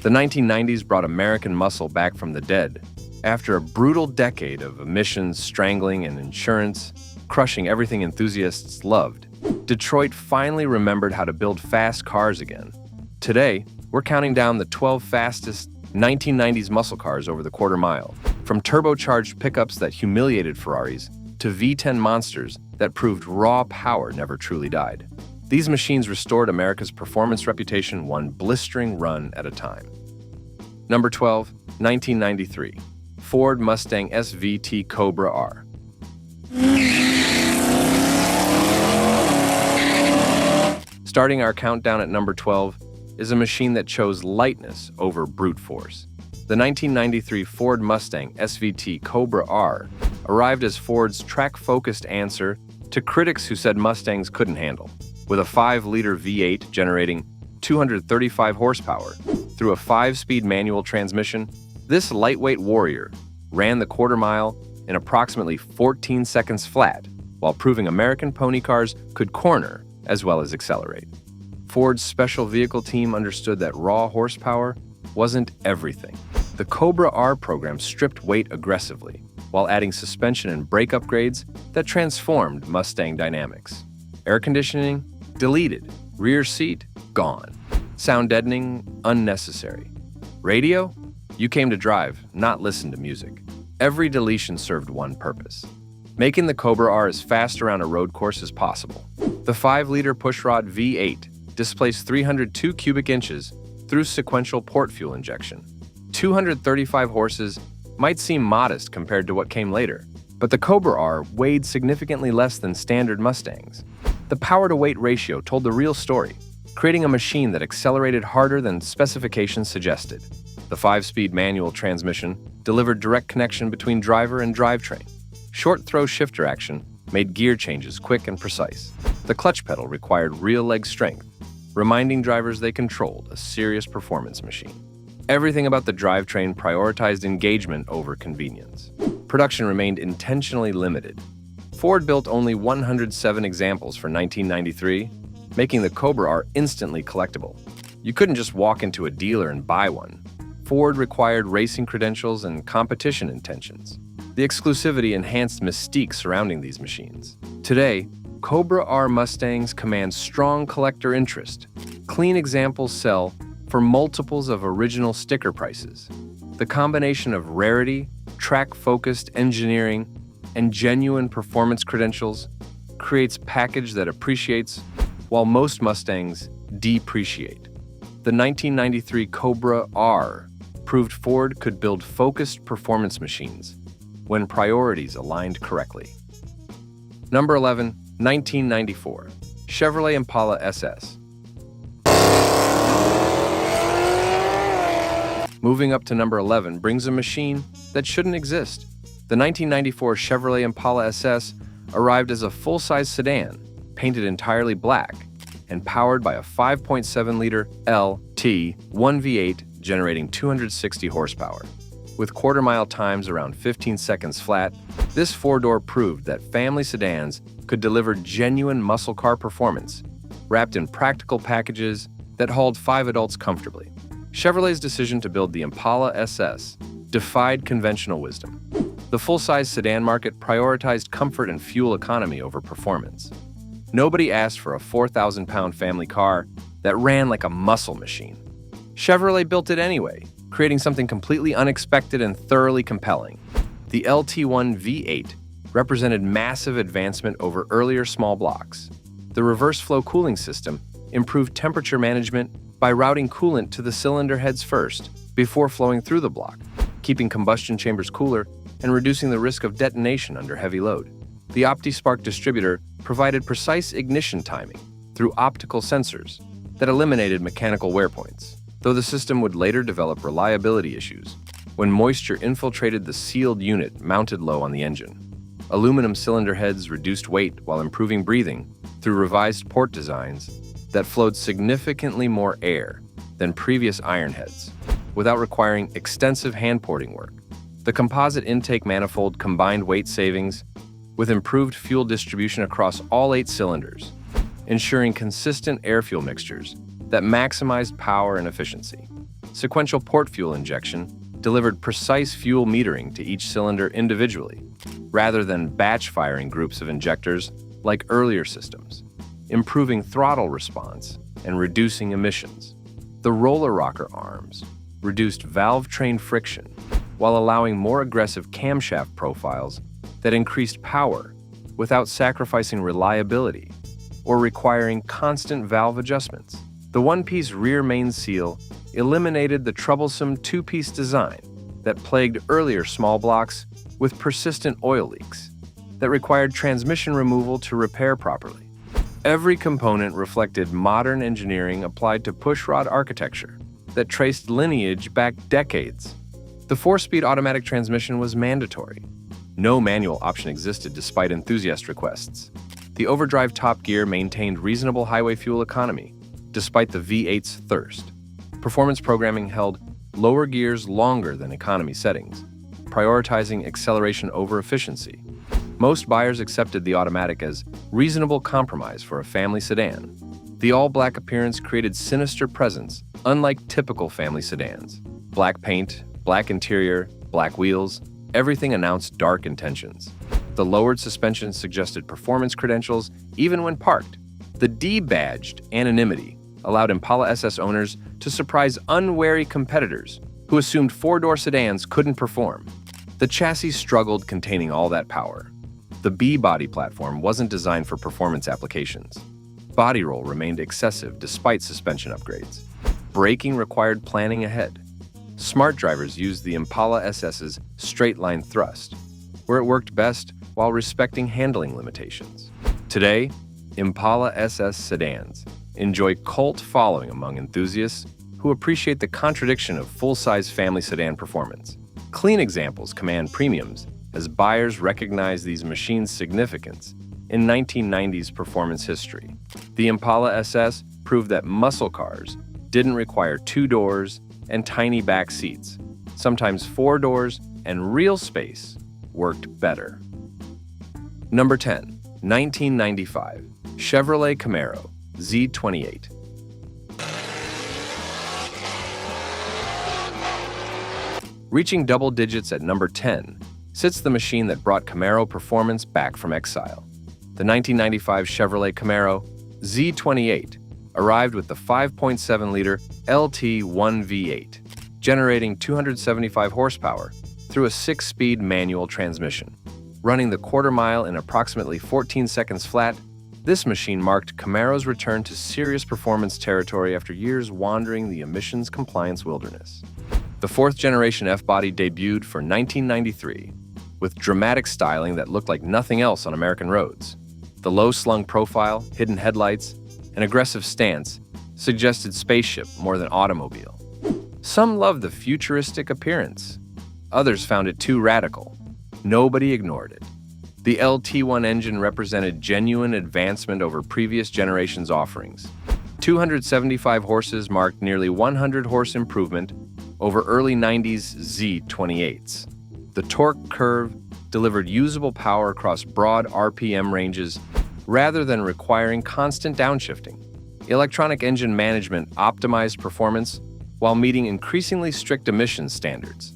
The 1990s brought American muscle back from the dead. After a brutal decade of emissions, strangling, and insurance, crushing everything enthusiasts loved, Detroit finally remembered how to build fast cars again. Today, we're counting down the 12 fastest 1990s muscle cars over the quarter mile, from turbocharged pickups that humiliated Ferraris to V10 monsters that proved raw power never truly died. These machines restored America's performance reputation one blistering run at a time. Number 12, 1993, Ford Mustang SVT Cobra R. Starting our countdown at number 12 is a machine that chose lightness over brute force. The 1993 Ford Mustang SVT Cobra R arrived as Ford's track-focused answer to critics who said Mustangs couldn't handle. With a 5-liter V8 generating 235 horsepower through a 5-speed manual transmission, this lightweight warrior ran the quarter mile in approximately 14 seconds flat, while proving American pony cars could corner as well as accelerate. Ford's special vehicle team understood that raw horsepower wasn't everything. The Cobra R program stripped weight aggressively, while adding suspension and brake upgrades that transformed Mustang dynamics. Air conditioning? Deleted. Rear seat? Gone. Sound deadening? Unnecessary. Radio? You came to drive, not listen to music. Every deletion served one purpose: making the Cobra R as fast around a road course as possible. The 5-liter pushrod V8 displaced 302 cubic inches through sequential port fuel injection. 235 horses might seem modest compared to what came later, but the Cobra R weighed significantly less than standard Mustangs. The power-to-weight ratio told the real story, creating a machine that accelerated harder than specifications suggested. The 5-speed manual transmission delivered direct connection between driver and drivetrain. Short-throw shifter action made gear changes quick and precise. The clutch pedal required real leg strength, reminding drivers they controlled a serious performance machine. Everything about the drivetrain prioritized engagement over convenience. Production remained intentionally limited. Ford built only 107 examples for 1993, making the Cobra R instantly collectible. You couldn't just walk into a dealer and buy one. Ford required racing credentials and competition intentions. The exclusivity enhanced mystique surrounding these machines. Today, Cobra R Mustangs command strong collector interest. Clean examples sell for multiples of original sticker prices. The combination of rarity, track-focused engineering, and genuine performance credentials creates a package that appreciates while most Mustangs depreciate. The 1993 Cobra R proved Ford could build focused performance machines when priorities aligned correctly. Number 11, 1994, Chevrolet Impala SS. Moving up to number 11 brings a machine that shouldn't exist. The 1994 Chevrolet Impala SS arrived as a full-size sedan, painted entirely black, and powered by a 5.7-liter LT1 V8 generating 260 horsepower. With quarter-mile times around 15 seconds flat, this four-door proved that family sedans could deliver genuine muscle car performance, wrapped in practical packages that hauled 5 adults comfortably. Chevrolet's decision to build the Impala SS defied conventional wisdom. The full-size sedan market prioritized comfort and fuel economy over performance. Nobody asked for a 4,000-pound family car that ran like a muscle machine. Chevrolet built it anyway, creating something completely unexpected and thoroughly compelling. The LT1 V8 represented massive advancement over earlier small blocks. The reverse flow cooling system improved temperature management by routing coolant to the cylinder heads first, before flowing through the block, keeping combustion chambers cooler and reducing the risk of detonation under heavy load. The OptiSpark distributor provided precise ignition timing through optical sensors that eliminated mechanical wear points, though the system would later develop reliability issues when moisture infiltrated the sealed unit mounted low on the engine. Aluminum cylinder heads reduced weight while improving breathing through revised port designs that flowed significantly more air than previous iron heads, without requiring extensive hand-porting work. The composite intake manifold combined weight savings with improved fuel distribution across all 8 cylinders, ensuring consistent air-fuel mixtures that maximized power and efficiency. Sequential port fuel injection delivered precise fuel metering to each cylinder individually, rather than batch firing groups of injectors like earlier systems, improving throttle response and reducing emissions. The roller rocker arms reduced valve train friction while allowing more aggressive camshaft profiles that increased power without sacrificing reliability or requiring constant valve adjustments. The one-piece rear main seal eliminated the troublesome two-piece design that plagued earlier small blocks with persistent oil leaks that required transmission removal to repair properly. Every component reflected modern engineering applied to pushrod architecture that traced lineage back decades. The 4-speed automatic transmission was mandatory. No manual option existed despite enthusiast requests. The overdrive top gear maintained reasonable highway fuel economy despite the V8's thirst. Performance programming held lower gears longer than economy settings, prioritizing acceleration over efficiency. Most buyers accepted the automatic as reasonable compromise for a family sedan. The all-black appearance created sinister presence, unlike typical family sedans. Black paint, black interior, black wheels, everything announced dark intentions. The lowered suspension suggested performance credentials even when parked. The D-badged anonymity allowed Impala SS owners to surprise unwary competitors who assumed four-door sedans couldn't perform. The chassis struggled containing all that power. The B-body platform wasn't designed for performance applications. Body roll remained excessive despite suspension upgrades. Braking required planning ahead. Smart drivers used the Impala SS's straight-line thrust, where it worked best while respecting handling limitations. Today, Impala SS sedans enjoy cult following among enthusiasts who appreciate the contradiction of full-size family sedan performance. Clean examples command premiums as buyers recognize these machines' significance in 1990s performance history. The Impala SS proved that muscle cars didn't require 2 doors and tiny back seats. Sometimes 4 doors and real space worked better. Number 10, 1995 Chevrolet Camaro Z28. Reaching double digits at number 10 sits the machine that brought Camaro performance back from exile. The 1995 Chevrolet Camaro Z28 arrived with the 5.7-liter LT1 V8, generating 275 horsepower through a 6-speed manual transmission. Running the quarter mile in approximately 14 seconds flat, this machine marked Camaro's return to serious performance territory after years wandering the emissions compliance wilderness. The 4th-generation F-body debuted for 1993 with dramatic styling that looked like nothing else on American roads. The low-slung profile, hidden headlights, and aggressive stance suggested spaceship more than automobile. Some loved the futuristic appearance. Others found it too radical. Nobody ignored it. The LT1 engine represented genuine advancement over previous generations' offerings. 275 horses marked nearly 100-horse improvement over early 90s Z28s. The torque curve delivered usable power across broad RPM ranges rather than requiring constant downshifting. Electronic engine management optimized performance while meeting increasingly strict emissions standards.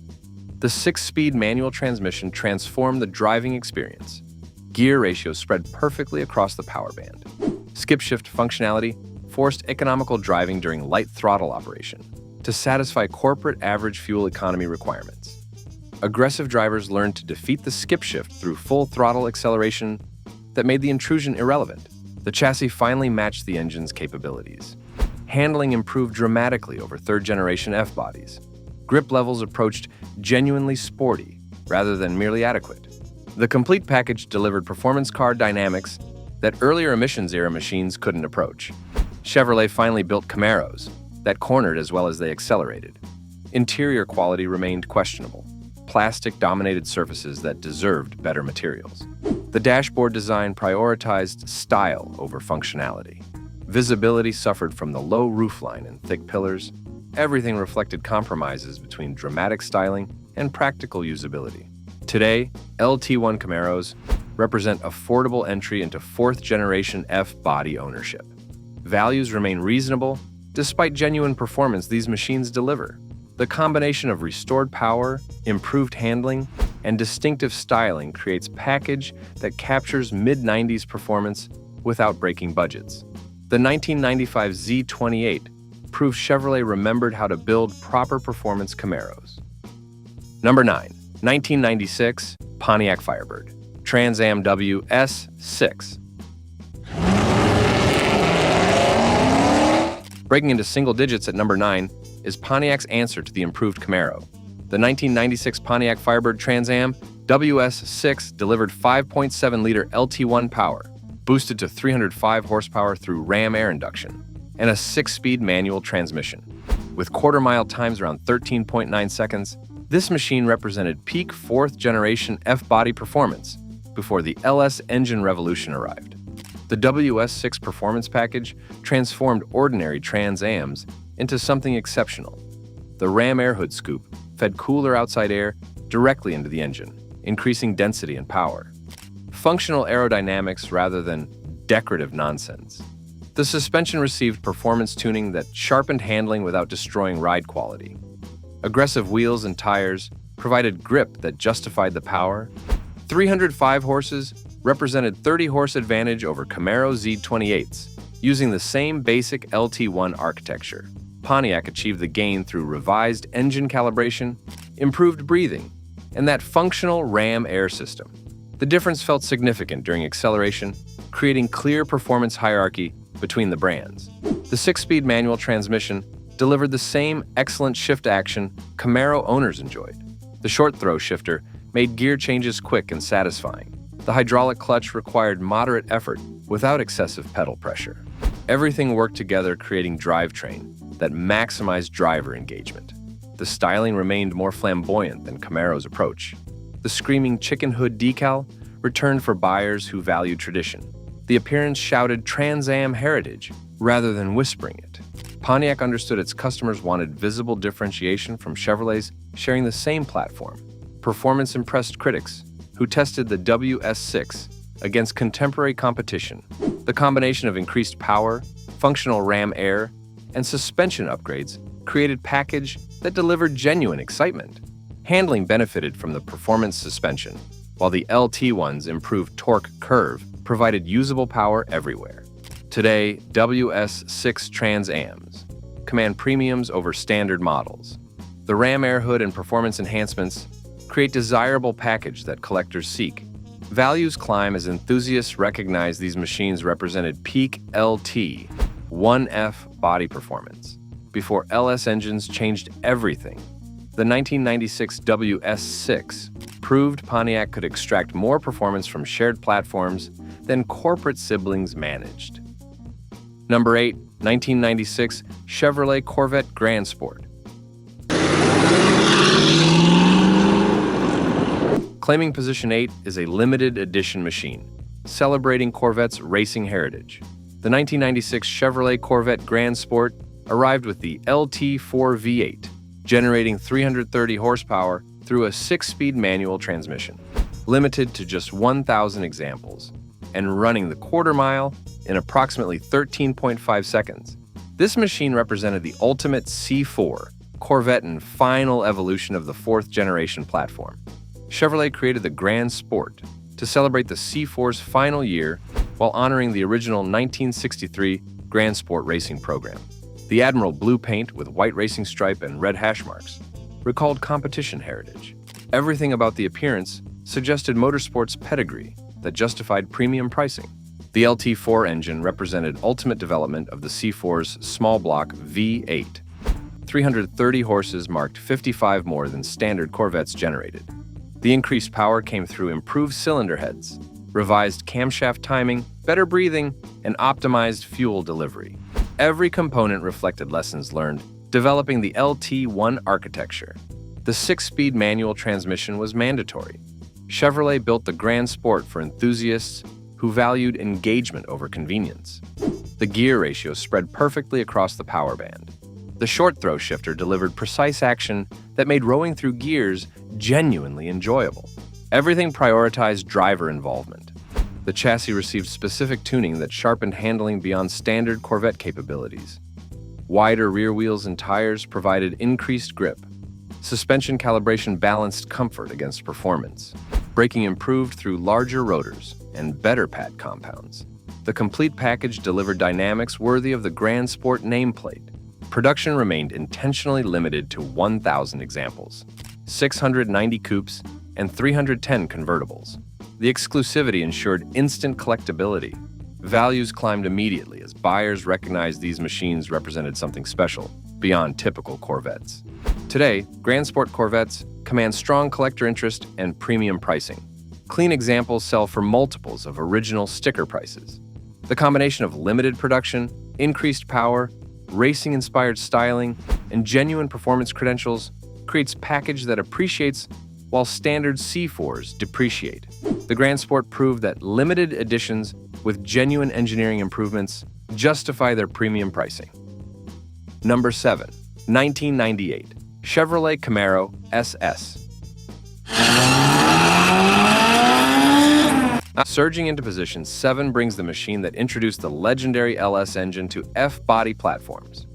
The 6-speed manual transmission transformed the driving experience. Gear ratios spread perfectly across the power band. Skip-shift functionality forced economical driving during light throttle operation to satisfy corporate average fuel economy requirements. Aggressive drivers learned to defeat the skip-shift through full throttle acceleration that made the intrusion irrelevant. The chassis finally matched the engine's capabilities. Handling improved dramatically over 3rd-generation F-bodies. Grip levels approached genuinely sporty rather than merely adequate. The complete package delivered performance car dynamics that earlier emissions-era machines couldn't approach. Chevrolet finally built Camaros that cornered as well as they accelerated. Interior quality remained questionable. Plastic-dominated surfaces that deserved better materials. The dashboard design prioritized style over functionality. Visibility suffered from the low roofline and thick pillars. Everything reflected compromises between dramatic styling and practical usability. Today, LT1 Camaros represent affordable entry into 4th-generation F-body ownership. Values remain reasonable despite genuine performance these machines deliver. The combination of restored power, improved handling, and distinctive styling creates a package that captures mid-90s performance without breaking budgets. The 1995 Z28 proved Chevrolet remembered how to build proper performance Camaros. Number 9. 1996 Pontiac Firebird Trans Am WS6. Breaking into single digits at number 9 is Pontiac's answer to the improved Camaro. The 1996 Pontiac Firebird Trans Am WS6 delivered 5.7-liter LT1 power, boosted to 305 horsepower through ram air induction, and a 6-speed manual transmission. With quarter-mile times around 13.9 seconds, this machine represented peak fourth-generation F-body performance before the LS engine revolution arrived. The WS6 performance package transformed ordinary Trans Ams into something exceptional. The ram air hood scoop fed cooler outside air directly into the engine, increasing density and power. Functional aerodynamics rather than decorative nonsense. The suspension received performance tuning that sharpened handling without destroying ride quality. Aggressive wheels and tires provided grip that justified the power. 305 horses represented 30-horse advantage over Camaro Z28s, using the same basic LT1 architecture. Pontiac achieved the gain through revised engine calibration, improved breathing, and that functional ram air system. The difference felt significant during acceleration, creating clear performance hierarchy between the brands. The 6-speed manual transmission delivered the same excellent shift action Camaro owners enjoyed. The short-throw shifter made gear changes quick and satisfying. The hydraulic clutch required moderate effort without excessive pedal pressure. Everything worked together, creating drivetrain that maximized driver engagement. The styling remained more flamboyant than Camaro's approach. The screaming chicken hood decal returned for buyers who valued tradition. The appearance shouted Trans Am heritage rather than whispering it. Pontiac understood its customers wanted visible differentiation from Chevrolets sharing the same platform. Performance impressed critics, who tested the WS6 against contemporary competition. The combination of increased power, functional ram air, and suspension upgrades created a package that delivered genuine excitement. Handling benefited from the performance suspension, while the LT1's improved torque curve provided usable power everywhere. Today, WS6 Trans Ams command premiums over standard models. The ram air hood and performance enhancements create desirable package that collectors seek. Values climb as enthusiasts recognize these machines represented peak LT 1F body performance before LS engines changed everything. The 1996 WS6 proved Pontiac could extract more performance from shared platforms than corporate siblings managed. Number 8. 1996 Chevrolet Corvette Grand Sport. Claiming position 8 is a limited edition machine, celebrating Corvette's racing heritage. The 1996 Chevrolet Corvette Grand Sport arrived with the LT4 V8, generating 330 horsepower through a 6-speed manual transmission, limited to just 1,000 examples, and running the quarter mile in approximately 13.5 seconds. This machine represented the ultimate C4 Corvette and final evolution of the fourth-generation platform. Chevrolet created the Grand Sport to celebrate the C4's final year while honoring the original 1963 Grand Sport racing program. The Admiral blue paint with white racing stripe and red hash marks recalled competition heritage. Everything about the appearance suggested motorsport's pedigree that justified premium pricing. The LT4 engine represented ultimate development of the C4's small block V8. 330 horses marked 55 more than standard Corvettes generated. The increased power came through improved cylinder heads, revised camshaft timing, better breathing, and optimized fuel delivery. Every component reflected lessons learned, developing the LT1 architecture. The 6-speed manual transmission was mandatory. Chevrolet built the Grand Sport for enthusiasts who valued engagement over convenience. The gear ratio spread perfectly across the power band. The short-throw shifter delivered precise action that made rowing through gears genuinely enjoyable. Everything prioritized driver involvement. The chassis received specific tuning that sharpened handling beyond standard Corvette capabilities. Wider rear wheels and tires provided increased grip, Suspension calibration balanced comfort against performance. Braking improved through larger rotors and better pad compounds. The complete package delivered dynamics worthy of the Grand Sport nameplate. Production remained intentionally limited to 1,000 examples, 690 coupes, and 310 convertibles. The exclusivity ensured instant collectability. Values climbed immediately as buyers recognized these machines represented something special, beyond typical Corvettes. Today, Grand Sport Corvettes command strong collector interest and premium pricing. Clean examples sell for multiples of original sticker prices. The combination of limited production, increased power, racing-inspired styling, and genuine performance credentials creates a package that appreciates while standard C4s depreciate. The Grand Sport proved that limited editions with genuine engineering improvements justify their premium pricing. Number 7. 1998 Chevrolet Camaro SS. Surging into position 7 brings the machine that introduced the legendary LS engine to F-body platforms.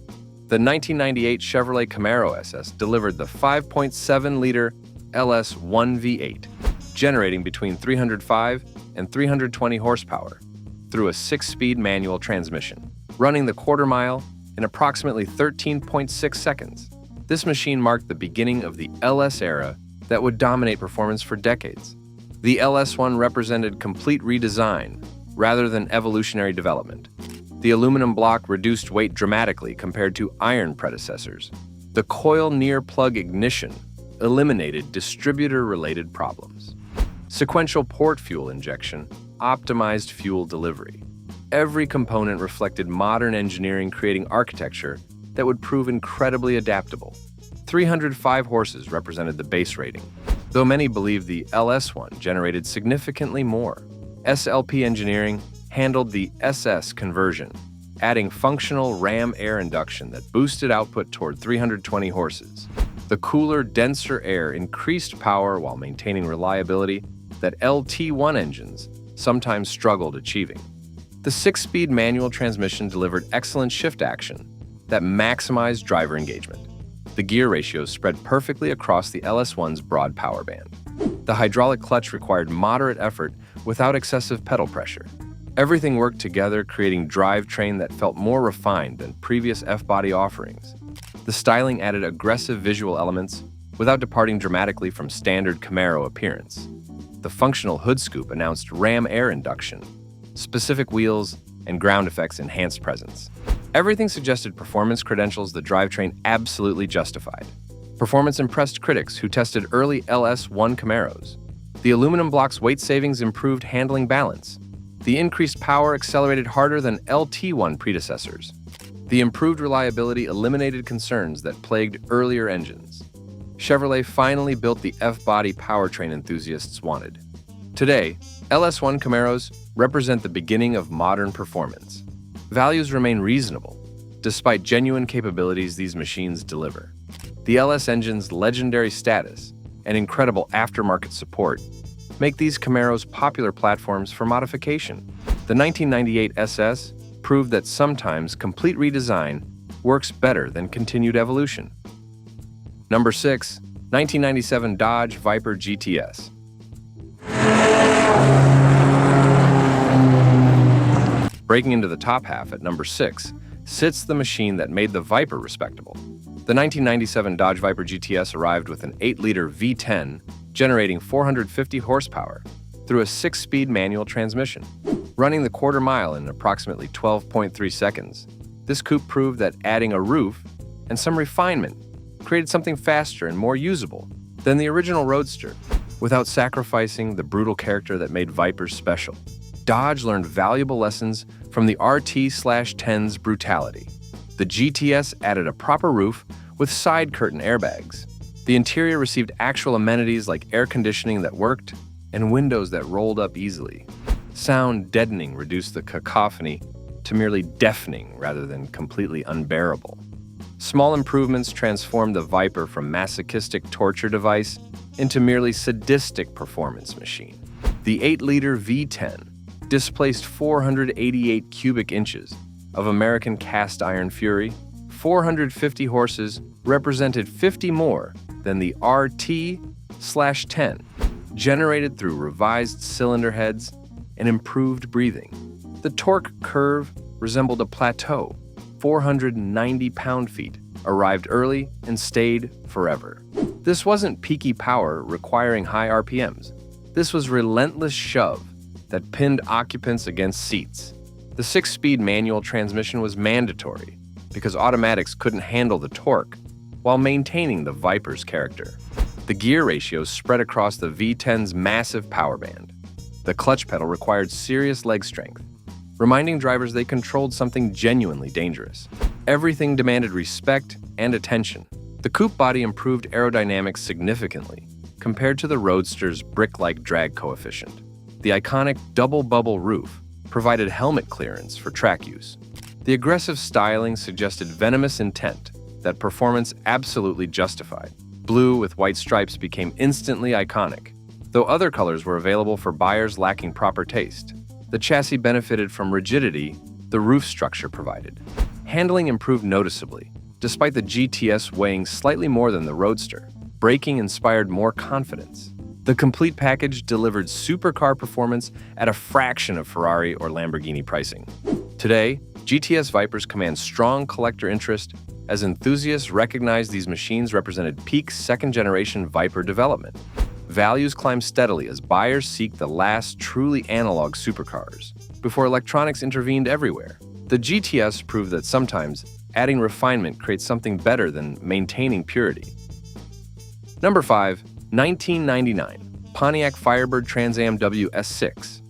The 1998 Chevrolet Camaro SS delivered the 5.7-liter LS1 V8, generating between 305 and 320 horsepower through a 6-speed manual transmission, running the quarter mile in approximately 13.6 seconds. This machine marked the beginning of the LS era that would dominate performance for decades. The LS1 represented complete redesign rather than evolutionary development. The aluminum block reduced weight dramatically compared to iron predecessors. The coil near plug ignition eliminated distributor-related problems. Sequential port fuel injection optimized fuel delivery. Every component reflected modern engineering, creating architecture that would prove incredibly adaptable. 305 horses represented the base rating, though many believe the LS1 generated significantly more. SLP engineering handled the SS conversion, adding functional ram air induction that boosted output toward 320 horses. The cooler, denser air increased power while maintaining reliability that LT1 engines sometimes struggled achieving. The 6-speed manual transmission delivered excellent shift action that maximized driver engagement. The gear ratios spread perfectly across the LS1's broad power band. The hydraulic clutch required moderate effort without excessive pedal pressure. Everything worked together, creating drivetrain that felt more refined than previous F-body offerings. The styling added aggressive visual elements without departing dramatically from standard Camaro appearance. The functional hood scoop announced ram air induction. Specific wheels and ground effects enhanced presence. Everything suggested performance credentials the drivetrain absolutely justified. Performance impressed critics who tested early LS1 Camaros. The aluminum block's weight savings improved handling balance. The increased power accelerated harder than LT1 predecessors. The improved reliability eliminated concerns that plagued earlier engines. Chevrolet finally built the F-body powertrain enthusiasts wanted. Today, LS1 Camaros represent the beginning of modern performance. Values remain reasonable, despite genuine capabilities these machines deliver. The LS engine's legendary status and incredible aftermarket support make these Camaros popular platforms for modification. The 1998 SS proved that sometimes complete redesign works better than continued evolution. Number 6. 1997 Dodge Viper GTS. Breaking into the top half at number 6 sits the machine that made the Viper respectable. The 1997 Dodge Viper GTS arrived with an 8-liter V10, generating 450 horsepower through a 6-speed manual transmission. Running the quarter mile in approximately 12.3 seconds, this coupe proved that adding a roof and some refinement created something faster and more usable than the original Roadster, without sacrificing the brutal character that made Vipers special. Dodge learned valuable lessons from the RT/10's brutality. The GTS added a proper roof with side curtain airbags. The interior received actual amenities like air conditioning that worked and windows that rolled up easily. Sound deadening reduced the cacophony to merely deafening rather than completely unbearable. Small improvements transformed the Viper from masochistic torture device into merely sadistic performance machine. The 8-liter V10 displaced 488 cubic inches of American cast iron fury. 450 horses represented 50 more than the RT/10, generated through revised cylinder heads and improved breathing. The torque curve resembled a plateau. 490 pound-feet arrived early and stayed forever. This wasn't peaky power requiring high RPMs. This was relentless shove that pinned occupants against seats. The 6-speed manual transmission was mandatory because automatics couldn't handle the torque while maintaining the Viper's character. The gear ratios spread across the V10's massive power band. The clutch pedal required serious leg strength, reminding drivers they controlled something genuinely dangerous. Everything demanded respect and attention. The coupe body improved aerodynamics significantly compared to the Roadster's brick-like drag coefficient. The iconic double-bubble roof provided helmet clearance for track use. The aggressive styling suggested venomous intent that performance absolutely justified. Blue with white stripes became instantly iconic, though other colors were available for buyers lacking proper taste. The chassis benefited from rigidity the roof structure provided. Handling improved noticeably, despite the GTS weighing slightly more than the Roadster. Braking inspired more confidence. The complete package delivered supercar performance at a fraction of Ferrari or Lamborghini pricing. Today, GTS Vipers command strong collector interest as enthusiasts recognize these machines represented peak second-generation Viper development. Values climb steadily as buyers seek the last truly analog supercars before electronics intervened everywhere. The GTS proved that sometimes adding refinement creates something better than maintaining purity. Number 5. 1999 Pontiac Firebird Trans Am WS6.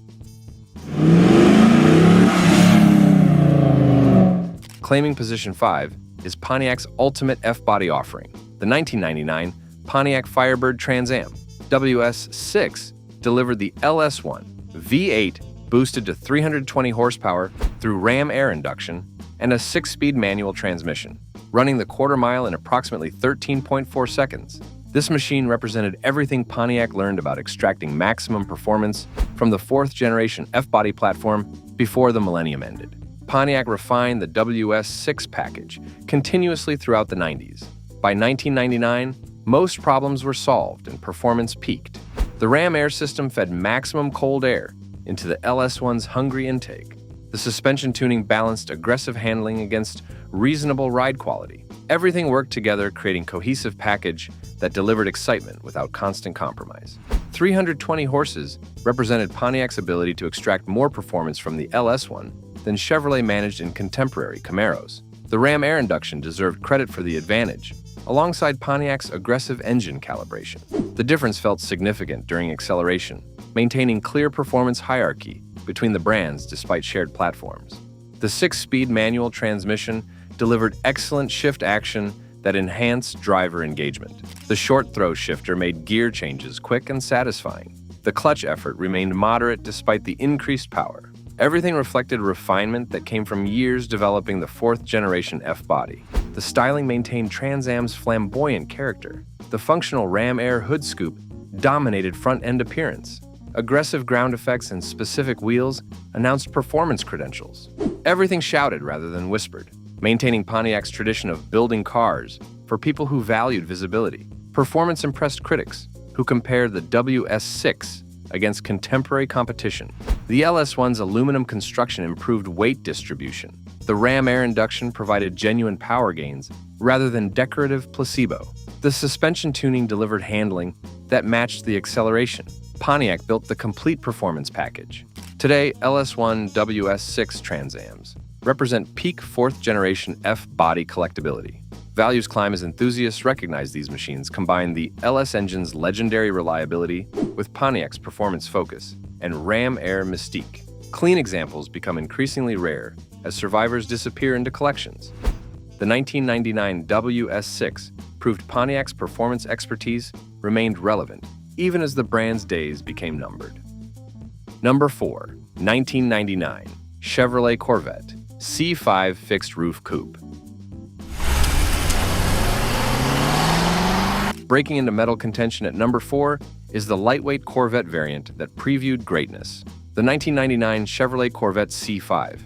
Claiming position 5 is Pontiac's ultimate F-body offering. The 1999 Pontiac Firebird Trans Am WS6 delivered the LS1 V8 boosted to 320 horsepower through ram air induction and a 6-speed manual transmission, running the quarter-mile in approximately 13.4 seconds. This machine represented everything Pontiac learned about extracting maximum performance from the 4th-generation F-body platform before the millennium ended. Pontiac refined the WS6 package continuously throughout the 90s. By 1999, most problems were solved and performance peaked. The ram air system fed maximum cold air into the LS1's hungry intake. The suspension tuning balanced aggressive handling against reasonable ride quality. Everything worked together, creating a cohesive package that delivered excitement without constant compromise. 320 horses represented Pontiac's ability to extract more performance from the LS1 than Chevrolet managed in contemporary Camaros. The ram air induction deserved credit for the advantage, alongside Pontiac's aggressive engine calibration. The difference felt significant during acceleration, maintaining clear performance hierarchy between the brands despite shared platforms. The 6-speed manual transmission delivered excellent shift action that enhanced driver engagement. The short-throw shifter made gear changes quick and satisfying. The clutch effort remained moderate despite the increased power. Everything reflected refinement that came from years developing the 4th-generation F-body. The styling maintained Trans Am's flamboyant character. The functional ram air hood scoop dominated front-end appearance. Aggressive ground effects and specific wheels announced performance credentials. Everything shouted rather than whispered, maintaining Pontiac's tradition of building cars for people who valued visibility. Performance impressed critics, who compared the WS6 against contemporary competition. The LS1's aluminum construction improved weight distribution. The ram air induction provided genuine power gains rather than decorative placebo. The suspension tuning delivered handling that matched the acceleration. Pontiac built the complete performance package. Today, LS1 WS6 Trans Ams represent peak 4th-generation F-body collectability. Values climb as enthusiasts recognize these machines combine the LS engine's legendary reliability with Pontiac's performance focus and ram air mystique. Clean examples become increasingly rare as survivors disappear into collections. The 1999 WS6 proved Pontiac's performance expertise remained relevant even as the brand's days became numbered. Number 4. 1999 Chevrolet Corvette C5 Fixed Roof Coupe. Breaking into metal contention at number 4 is the lightweight Corvette variant that previewed greatness. The 1999 Chevrolet Corvette C5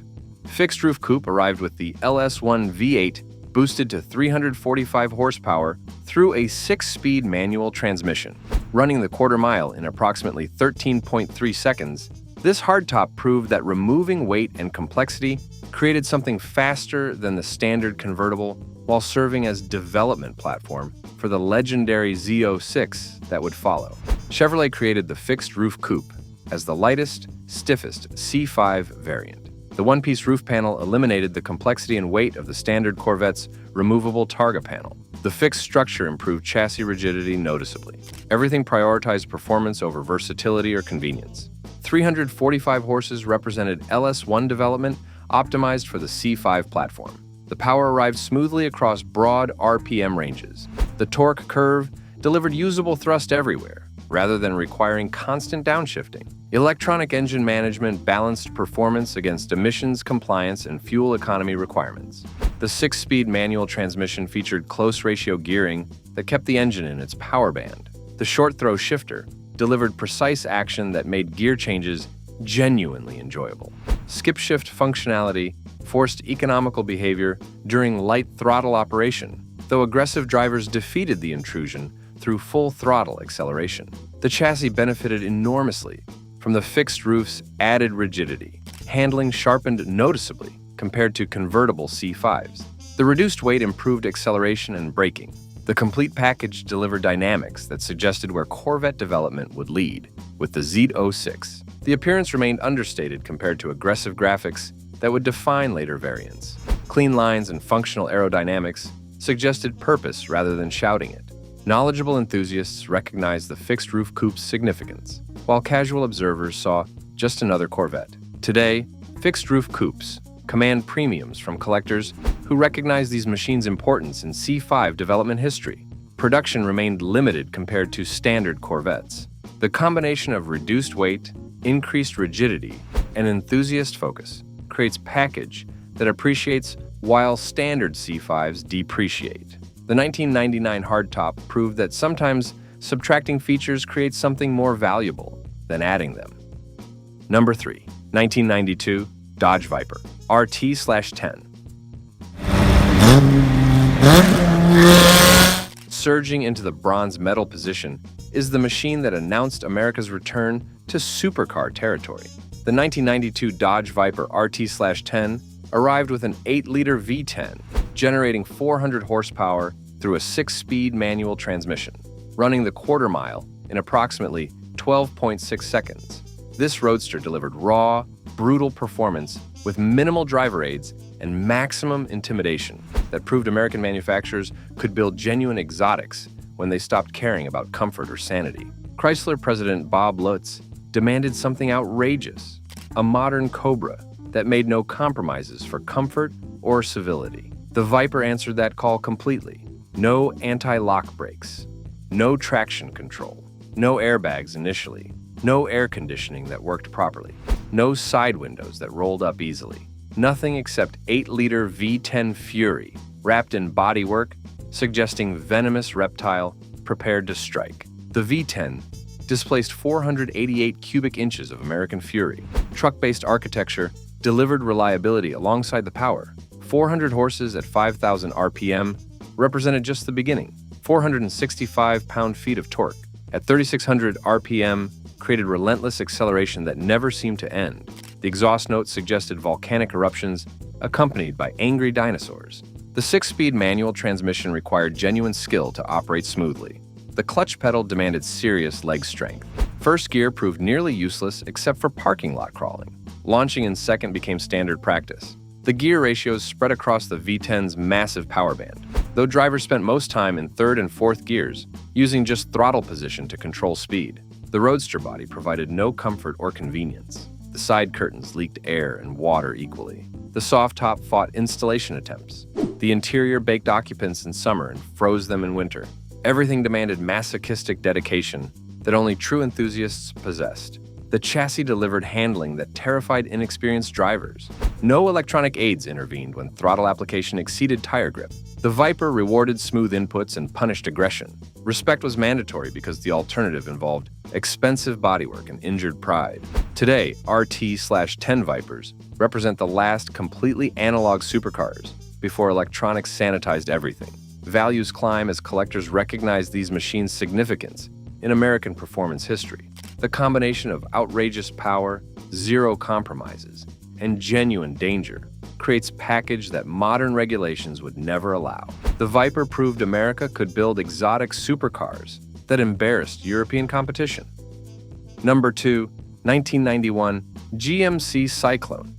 Fixed Roof Coupe arrived with the LS1 V8 boosted to 345 horsepower through a 6-speed manual transmission. Running the quarter mile in approximately 13.3 seconds, this hardtop proved that removing weight and complexity created something faster than the standard convertible while serving as development platform for the legendary Z06 that would follow. Chevrolet created the fixed-roof coupe as the lightest, stiffest C5 variant. The one-piece roof panel eliminated the complexity and weight of the standard Corvette's removable targa panel. The fixed structure improved chassis rigidity noticeably. Everything prioritized performance over versatility or convenience. 345 horses represented LS1 development optimized for the C5 platform. The power arrived smoothly across broad RPM ranges. The torque curve delivered usable thrust everywhere, rather than requiring constant downshifting. Electronic engine management balanced performance against emissions compliance and fuel economy requirements. The 6-speed manual transmission featured close-ratio gearing that kept the engine in its power band. The short-throw shifter delivered precise action that made gear changes genuinely enjoyable. Skip-shift functionality forced economical behavior during light throttle operation, though aggressive drivers defeated the intrusion through full-throttle acceleration. The chassis benefited enormously from the fixed roof's added rigidity. Handling sharpened noticeably compared to convertible C5s. The reduced weight improved acceleration and braking. The complete package delivered dynamics that suggested where Corvette development would lead, with the Z06. The appearance remained understated compared to aggressive graphics that would define later variants. Clean lines and functional aerodynamics suggested purpose rather than shouting it. Knowledgeable enthusiasts recognized the fixed-roof coupe's significance, while casual observers saw just another Corvette. Today, fixed-roof coupes command premiums from collectors who recognize these machines' importance in C5 development history. Production remained limited compared to standard Corvettes. The combination of reduced weight, increased rigidity, and enthusiast focus creates package that appreciates while standard C5s depreciate. The 1999 hardtop proved that sometimes subtracting features creates something more valuable than adding them. Number 3. 1992 Dodge Viper RT/10. Surging into the bronze medal position is the machine that announced America's return to supercar territory. The 1992 Dodge Viper RT/10 arrived with an 8-liter V10, generating 400 horsepower through a 6-speed manual transmission, running the quarter mile in approximately 12.6 seconds. This roadster delivered raw, brutal performance with minimal driver aids and maximum intimidation that proved American manufacturers could build genuine exotics when they stopped caring about comfort or sanity. Chrysler President Bob Lutz demanded something outrageous, a modern Cobra that made no compromises for comfort or civility. The Viper answered that call completely. No anti-lock brakes, no traction control, no airbags initially, no air conditioning that worked properly, no side windows that rolled up easily, nothing except 8-liter V10 Fury wrapped in bodywork, suggesting venomous reptile prepared to strike. The V10 displaced 488 cubic inches of American Fury. Truck-based architecture delivered reliability alongside the power. 400 horses at 5,000 RPM represented just the beginning. 465 pound-feet of torque at 3,600 RPM created relentless acceleration that never seemed to end. The exhaust notes suggested volcanic eruptions accompanied by angry dinosaurs. The 6-speed manual transmission required genuine skill to operate smoothly. The clutch pedal demanded serious leg strength. First gear proved nearly useless except for parking lot crawling. Launching in second became standard practice. The gear ratios spread across the V10's massive power band, though drivers spent most time in third and fourth gears, using just throttle position to control speed. The roadster body provided no comfort or convenience. The side curtains leaked air and water equally. The soft top fought installation attempts. The interior baked occupants in summer and froze them in winter. Everything demanded masochistic dedication that only true enthusiasts possessed. The chassis delivered handling that terrified inexperienced drivers. No electronic aids intervened when throttle application exceeded tire grip. The Viper rewarded smooth inputs and punished aggression. Respect was mandatory because the alternative involved expensive bodywork and injured pride. Today, RT/10 Vipers represent the last completely analog supercars, before electronics sanitized everything. Values climb as collectors recognize these machines' significance in American performance history. The combination of outrageous power, zero compromises, and genuine danger creates package that modern regulations would never allow. The Viper proved America could build exotic supercars that embarrassed European competition. Number 2, 1991 GMC Syclone.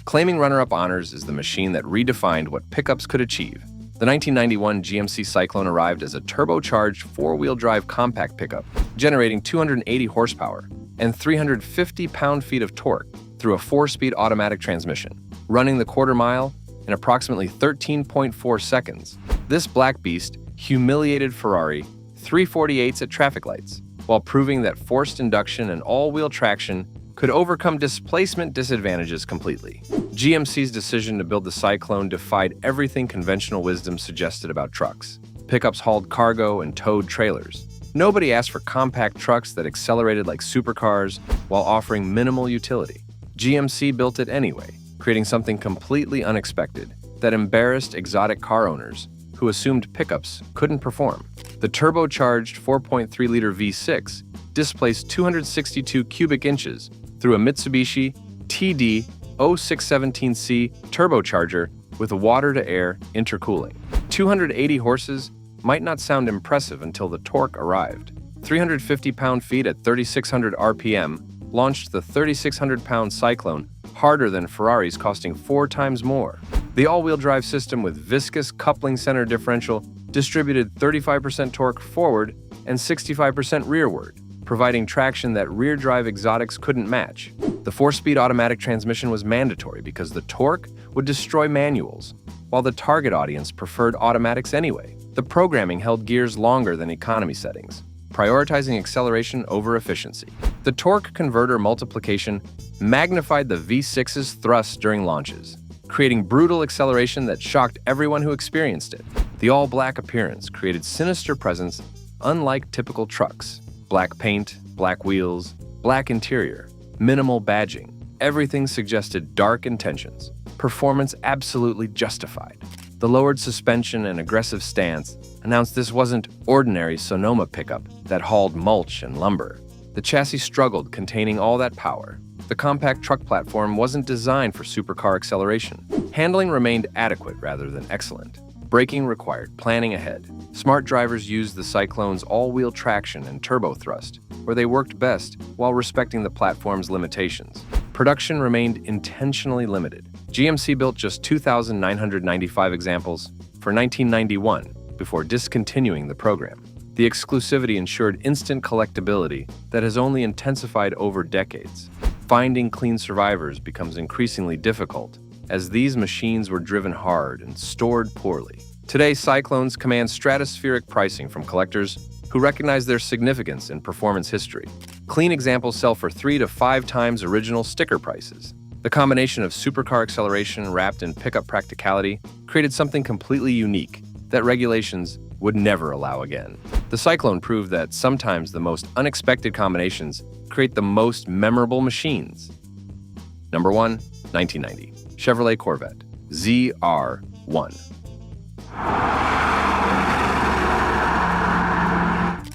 Claiming runner-up honors is the machine that redefined what pickups could achieve. The 1991 GMC Syclone arrived as a turbocharged four-wheel drive compact pickup, generating 280 horsepower and 350 pound-feet of torque through a 4-speed automatic transmission, running the quarter mile in approximately 13.4 seconds. This black beast humiliated Ferrari 348s at traffic lights, while proving that forced induction and all-wheel traction could overcome displacement disadvantages completely. GMC's decision to build the Syclone defied everything conventional wisdom suggested about trucks. Pickups hauled cargo and towed trailers. Nobody asked for compact trucks that accelerated like supercars while offering minimal utility. GMC built it anyway, creating something completely unexpected that embarrassed exotic car owners who assumed pickups couldn't perform. The turbocharged 4.3-liter V6 displaced 262 cubic inches through a Mitsubishi TD0617C turbocharger with water-to-air intercooling. 280 horses might not sound impressive until the torque arrived. 350 pound-feet at 3,600 RPM launched the 3,600-pound Syclone harder than Ferraris, costing 4 times more. The all-wheel drive system with viscous coupling center differential distributed 35% torque forward and 65% rearward, providing traction that rear-drive exotics couldn't match. The 4-speed automatic transmission was mandatory because the torque would destroy manuals, while the target audience preferred automatics anyway. The programming held gears longer than economy settings, prioritizing acceleration over efficiency. The torque converter multiplication magnified the V6's thrust during launches, creating brutal acceleration that shocked everyone who experienced it. The all-black appearance created sinister presence unlike typical trucks. Black paint, black wheels, black interior, minimal badging. Everything suggested dark intentions. Performance absolutely justified. The lowered suspension and aggressive stance announced this wasn't ordinary Sonoma pickup that hauled mulch and lumber. The chassis struggled containing all that power. The compact truck platform wasn't designed for supercar acceleration. Handling remained adequate rather than excellent. Braking required planning ahead. Smart drivers used the Syclone's all-wheel traction and turbo thrust, where they worked best while respecting the platform's limitations. Production remained intentionally limited. GMC built just 2,995 examples for 1991 before discontinuing the program. The exclusivity ensured instant collectability that has only intensified over decades. Finding clean survivors becomes increasingly difficult, as these machines were driven hard and stored poorly. Today, Syclones command stratospheric pricing from collectors who recognize their significance in performance history. Clean examples sell for 3 to 5 times original sticker prices. The combination of supercar acceleration wrapped in pickup practicality created something completely unique that regulations would never allow again. The Syclone proved that sometimes the most unexpected combinations create the most memorable machines. Number 1, 1990. Chevrolet Corvette ZR1.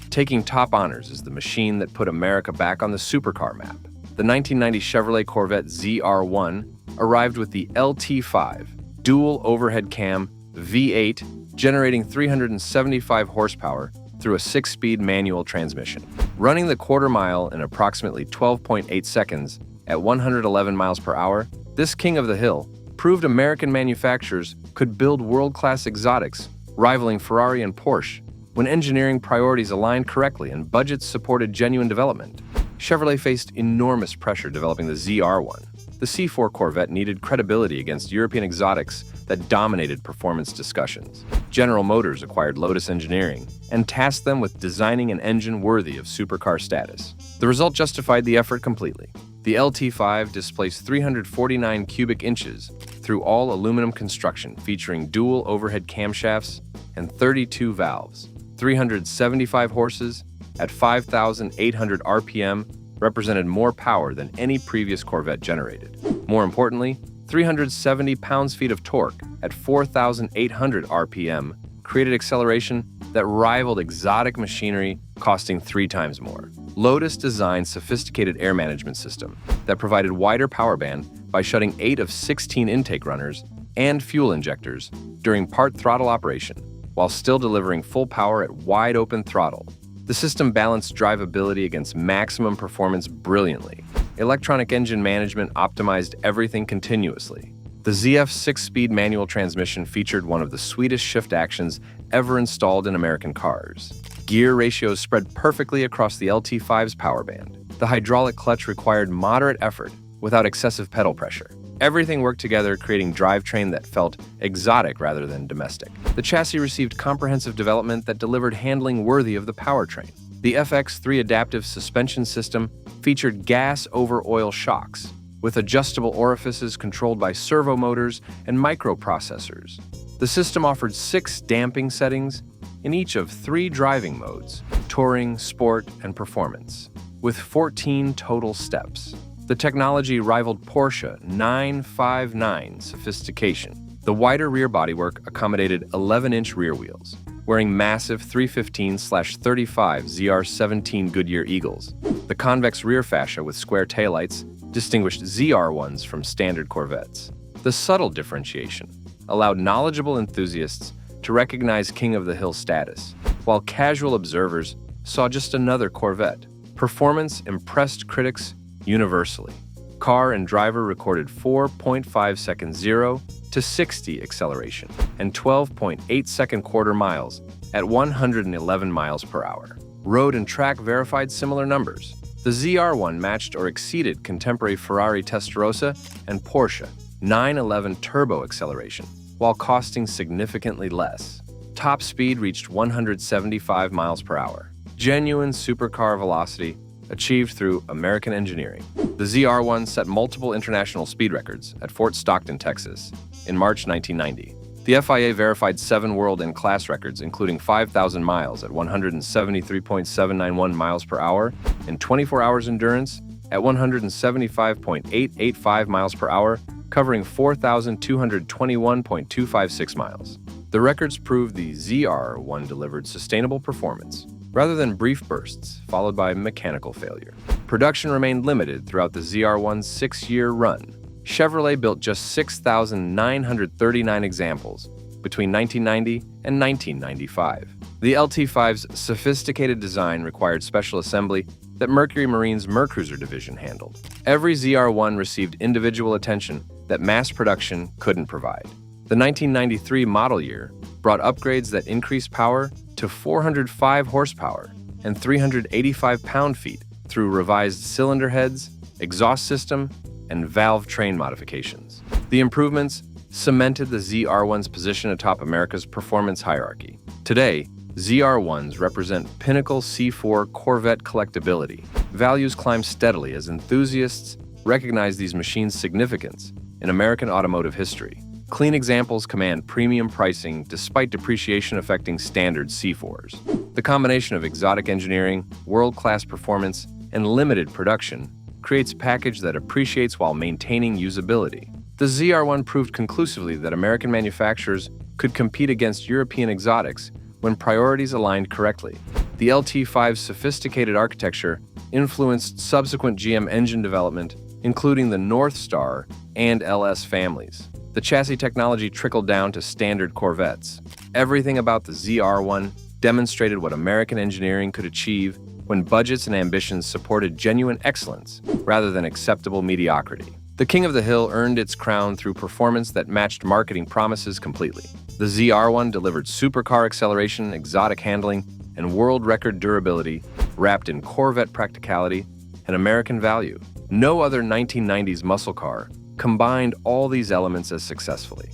Taking top honors is the machine that put America back on the supercar map. The 1990 Chevrolet Corvette ZR1 arrived with the LT5, dual overhead cam V8, generating 375 horsepower through a 6-speed manual transmission. Running the quarter mile in approximately 12.8 seconds at 111 miles per hour, this king of the hill proved American manufacturers could build world-class exotics, rivaling Ferrari and Porsche, when engineering priorities aligned correctly and budgets supported genuine development. Chevrolet faced enormous pressure developing the ZR1. The C4 Corvette needed credibility against European exotics that dominated performance discussions. General Motors acquired Lotus Engineering and tasked them with designing an engine worthy of supercar status. The result justified the effort completely. The LT5 displaced 349 cubic inches through all aluminum construction, featuring dual overhead camshafts and 32 valves, 375 horses at 5,800 RPM, represented more power than any previous Corvette generated. More importantly, 370 pounds-feet of torque at 4,800 RPM created acceleration that rivaled exotic machinery costing 3 times more. Lotus designed sophisticated air management system that provided wider power band by shutting 8 of 16 intake runners and fuel injectors during part throttle operation, while still delivering full power at wide-open throttle. The system balanced drivability against maximum performance brilliantly. Electronic engine management optimized everything continuously. The ZF's 6-speed manual transmission featured one of the sweetest shift actions ever installed in American cars. Gear ratios spread perfectly across the LT5's power band. The hydraulic clutch required moderate effort without excessive pedal pressure. Everything worked together, creating drivetrain that felt exotic rather than domestic. The chassis received comprehensive development that delivered handling worthy of the powertrain. The FX3 adaptive suspension system featured gas-over-oil shocks, with adjustable orifices controlled by servo motors and microprocessors. The system offered 6 damping settings in each of 3 driving modes: touring, sport, and performance, with 14 total steps. The technology rivaled Porsche 959 sophistication. The wider rear bodywork accommodated 11-inch rear wheels, wearing massive 315/35 ZR17 Goodyear Eagles. The convex rear fascia with square taillights distinguished ZR1s from standard Corvettes. The subtle differentiation allowed knowledgeable enthusiasts to recognize King of the Hill status, while casual observers saw just another Corvette. Performance impressed critics universally. Car and driver recorded 4.5 second 0 to 60 acceleration and 12.8 second quarter miles at 111 miles per hour. Road and track verified similar numbers. The ZR1 matched or exceeded contemporary Ferrari Testarossa and Porsche 911 turbo acceleration, while costing significantly less. Top speed reached 175 miles per hour. Genuine supercar velocity achieved through American engineering. The ZR1 set multiple international speed records at Fort Stockton, Texas, in March 1990. The FIA verified 7 world and class records, including 5,000 miles at 173.791 miles per hour and 24 hours endurance at 175.885 miles per hour, covering 4,221.256 miles. The records prove the ZR1 delivered sustainable performance, rather than brief bursts followed by mechanical failure. Production remained limited throughout the ZR1's 6-year run. Chevrolet built just 6,939 examples between 1990 and 1995. The LT5's sophisticated design required special assembly that Mercury Marine's Mercruiser division handled. Every ZR1 received individual attention that mass production couldn't provide. The 1993 model year brought upgrades that increased power to 405 horsepower and 385 pound-feet through revised cylinder heads, exhaust system, and valve train modifications. The improvements cemented the ZR1's position atop America's performance hierarchy. Today, ZR1s represent pinnacle C4 Corvette collectability. Values climb steadily as enthusiasts recognize these machines' significance in American automotive history. Clean examples command premium pricing despite depreciation affecting standard C4s. The combination of exotic engineering, world-class performance, and limited production creates a package that appreciates while maintaining usability. The ZR1 proved conclusively that American manufacturers could compete against European exotics when priorities aligned correctly. The LT5's sophisticated architecture influenced subsequent GM engine development, including the North Star and LS families. The chassis technology trickled down to standard Corvettes. Everything about the ZR1 demonstrated what American engineering could achieve when budgets and ambitions supported genuine excellence rather than acceptable mediocrity. The King of the Hill earned its crown through performance that matched marketing promises completely. The ZR1 delivered supercar acceleration, exotic handling, and world record durability, wrapped in Corvette practicality and American value. No other 1990s muscle car combined all these elements as successfully.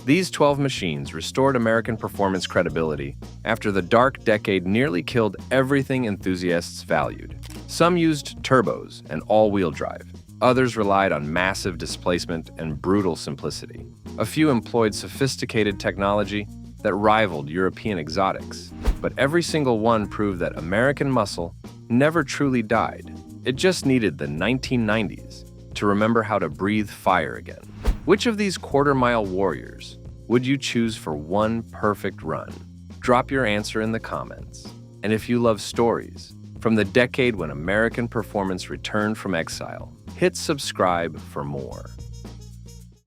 These 12 machines restored American performance credibility after the dark decade nearly killed everything enthusiasts valued. Some used turbos and all-wheel drive. Others relied on massive displacement and brutal simplicity. A few employed sophisticated technology that rivaled European exotics. But every single one proved that American muscle never truly died. It just needed the 1990s to remember how to breathe fire again. Which of these quarter-mile warriors would you choose for one perfect run? Drop your answer in the comments. And if you love stories from the decade when American performance returned from exile, hit subscribe for more.